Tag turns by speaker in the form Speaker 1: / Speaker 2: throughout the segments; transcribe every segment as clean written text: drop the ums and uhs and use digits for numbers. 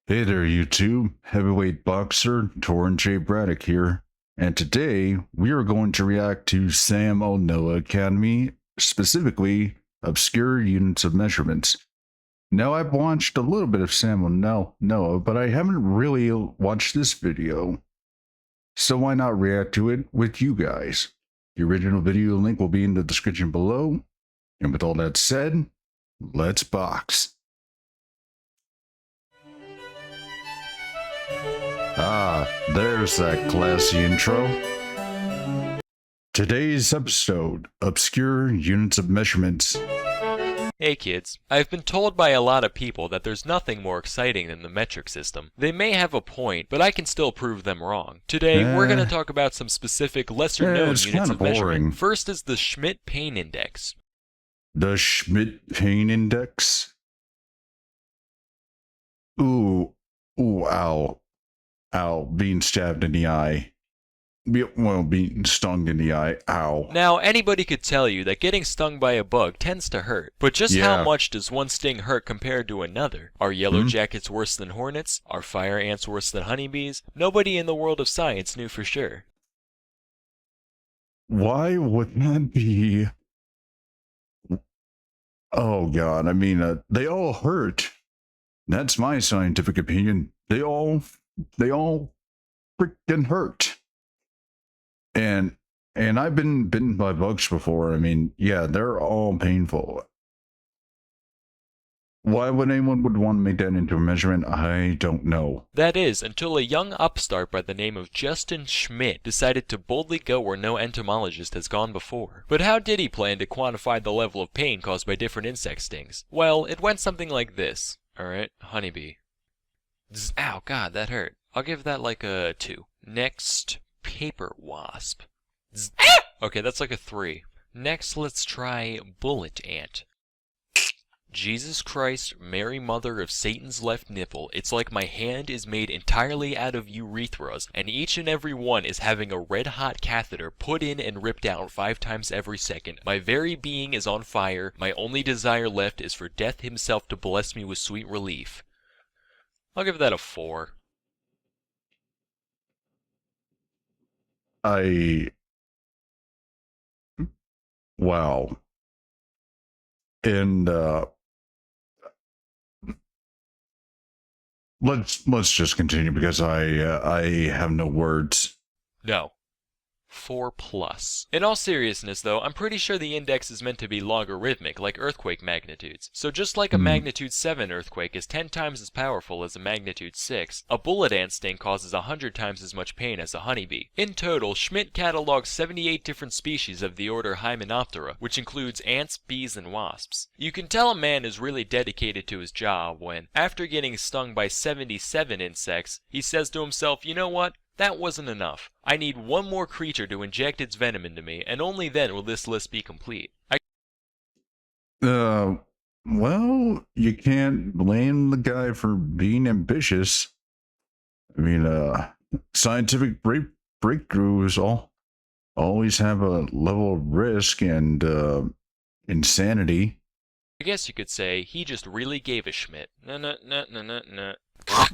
Speaker 1: Hey there, YouTube. Heavyweight boxer TJ.Braddock here. And today we are going to react to Sam O Nella Academy, specifically obscure units of measurements. Now, I've watched a little bit of Sam O Noah, but I haven't really watched this video. So why not react to it with you guys? The original video link will be in the description below. And with all that said, let's box. Ah, there's that classy intro. Today's episode, Obscure Units of Measurements.
Speaker 2: Hey kids, I've been told by a lot of people that there's nothing more exciting than the metric system. They may have a point, but I can still prove them wrong. Today, we're going to talk about some specific lesser-known units of measurement. First is the Schmidt pain index.
Speaker 1: The Schmidt pain index? Ooh, ow. Ow, being stabbed in the eye. Well, being stung in the eye. Ow.
Speaker 2: Now, anybody could tell you that getting stung by a bug tends to hurt. But just how much does one sting hurt compared to another? Are yellow jackets worse than hornets? Are fire ants worse than honeybees? Nobody in the world of science knew for sure.
Speaker 1: Why would that be? Oh god, I mean, they all hurt. That's my scientific opinion. They all freaking hurt. And I've been bitten by bugs before. I mean, yeah, they're all painful. Why would anyone would want to make that into a measurement? I don't know.
Speaker 2: That is, until a young upstart by the name of Justin Schmidt decided to boldly go where no entomologist has gone before. But how did he plan to quantify the level of pain caused by different insect stings? Well, it went something like this. Alright, honeybee. Ow, god, that hurt. I'll give that like a 2. Next, paper wasp. Okay, that's like a 3. Next, let's try bullet ant. Jesus Christ, Mary Mother of Satan's left nipple, it's like my hand is made entirely out of urethras, and each and every one is having a red-hot catheter put in and ripped out 5 times every second. My very being is on fire. My only desire left is for death himself to bless me with sweet relief. I'll give that a 4.
Speaker 1: Wow. And let's just continue because I have no words.
Speaker 2: No. 4+. In all seriousness though, I'm pretty sure the index is meant to be logarithmic, like earthquake magnitudes. So just like a magnitude 7 earthquake is 10 times as powerful as a magnitude 6, a bullet ant sting causes 100 times as much pain as a honeybee. In total, Schmidt cataloged 78 different species of the order Hymenoptera, which includes ants, bees, and wasps. You can tell a man is really dedicated to his job when, after getting stung by 77 insects, he says to himself, you know what? That wasn't enough. I need one more creature to inject its venom into me, and only then will this list be complete.
Speaker 1: Well, you can't blame the guy for being ambitious. I mean, scientific breakthroughs always have a level of risk and insanity.
Speaker 2: I guess you could say he just really gave a Schmidt.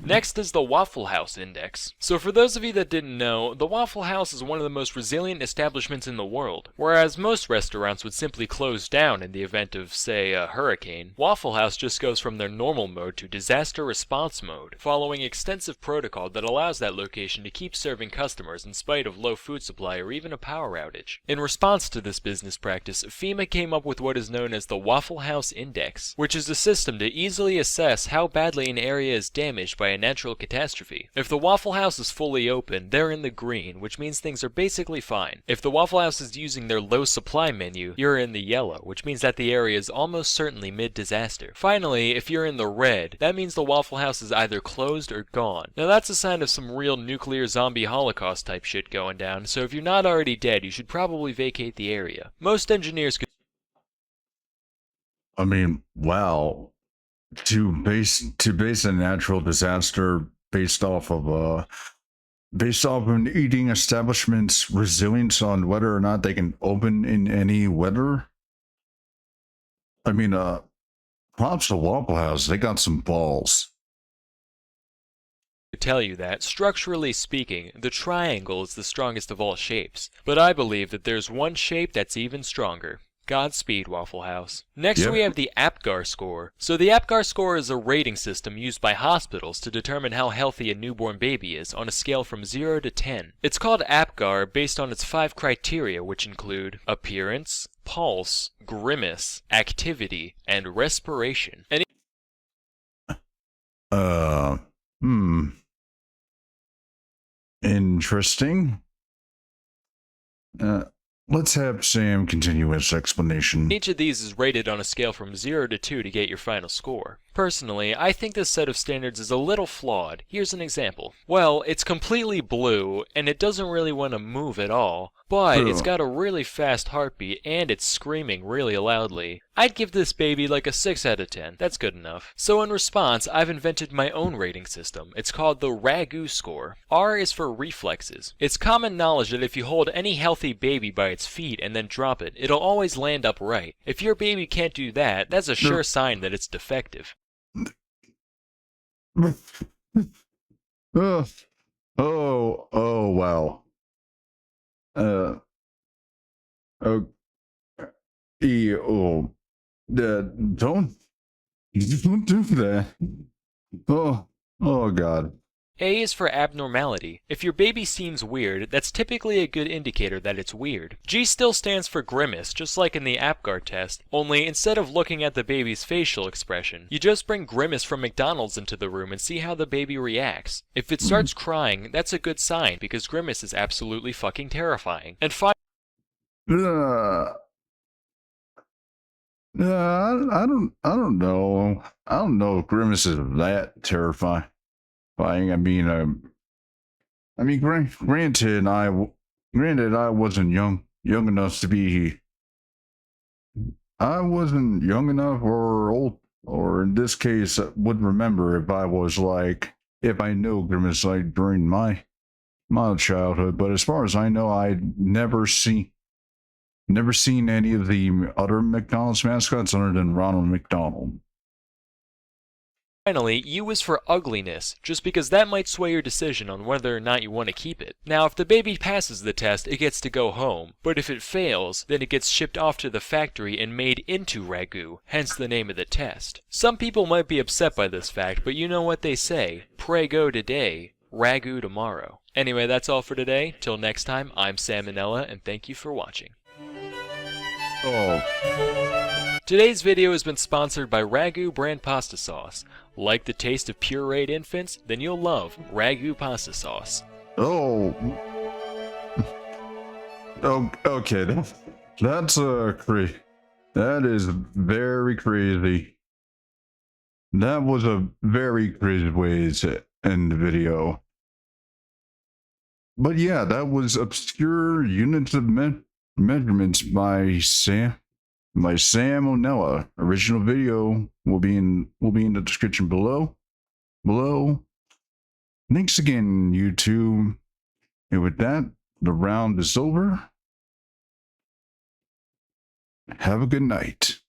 Speaker 2: Next is the Waffle House Index. So for those of you that didn't know, the Waffle House is one of the most resilient establishments in the world. Whereas most restaurants would simply close down in the event of, say, a hurricane, Waffle House just goes from their normal mode to disaster response mode, following extensive protocol that allows that location to keep serving customers in spite of low food supply or even a power outage. In response to this business practice, FEMA came up with what is known as the Waffle House Index, which is a system to easily assess how badly an area is damaged by a natural catastrophe. If the Waffle House is fully open, they're in the green, which means things are basically fine. If the Waffle House is using their low supply menu, you're in the yellow, which means that the area is almost certainly mid-disaster. Finally, if you're in the red, that means the Waffle House is either closed or gone. Now that's a sign of some real nuclear zombie holocaust type shit going down, so if you're not already dead, you should probably vacate the area. Most engineers could...
Speaker 1: I mean, wow. To base a natural disaster based off of an eating establishment's resilience on whether or not they can open in any weather. I mean, props to Waffle House. They got some balls.
Speaker 2: tell you that, structurally speaking, the triangle is the strongest of all shapes. But I believe that there's one shape that's even stronger. Godspeed, Waffle House. Next
Speaker 1: Yep.
Speaker 2: we have the APGAR score. So the APGAR score is a rating system used by hospitals to determine how healthy a newborn baby is on a scale from 0 to 10. It's called APGAR based on its 5 criteria, which include appearance, pulse, grimace, activity, and respiration. And
Speaker 1: Hmm. Interesting. Let's have Sam continue his explanation.
Speaker 2: each of these is rated on a scale from 0 to 2 to get your final score. Personally, I think this set of standards is a little flawed. Here's an example. Well, it's completely blue, and it doesn't really want to move at all, but it's got a really fast heartbeat, and it's screaming really loudly. I'd give this baby like a 6 out of 10. That's good enough. So in response, I've invented my own rating system. It's called the RAGU score. R is for reflexes. It's common knowledge that if you hold any healthy baby by its feet and then drop it, it'll always land upright. If your baby can't do that, that's a sure sign that it's defective.
Speaker 1: Oh, wow. Oh, don't do that. Oh God.
Speaker 2: A is for abnormality. If your baby seems weird, that's typically a good indicator that it's weird. G still stands for grimace, just like in the APGAR test, only instead of looking at the baby's facial expression, you just bring grimace from McDonald's into the room and see how the baby reacts. If it starts crying, that's a good sign, because grimace is absolutely fucking terrifying. And
Speaker 1: I don't know. I don't know if grimace is that terrifying. Granted, I wasn't young enough to be. I wasn't young enough or old, or in this case, I would remember if I know grimace like during my childhood. But as far as I know, I'd never seen any of the other McDonald's mascots other than Ronald McDonald.
Speaker 2: finally, U is for ugliness, just because that might sway your decision on whether or not you want to keep it. Now, if the baby passes the test, it gets to go home, but if it fails, then it gets shipped off to the factory and made into ragu, hence the name of the test. Some people might be upset by this fact, but you know what they say, prego today, ragu tomorrow. Anyway, that's all for today. Till next time, I'm Sam O Nella, and thank you for watching. Today's video has been sponsored by Ragu brand pasta sauce. Like the taste of pureed infants? Then you'll love Ragu pasta sauce.
Speaker 1: Okay, that's crazy. That is very crazy. That was a very crazy way to end the video. But yeah, that was obscure units of measurements by Sam O Nella. Original video will be in the description below. Thanks again, YouTube. And with that, the round is over. Have a good night.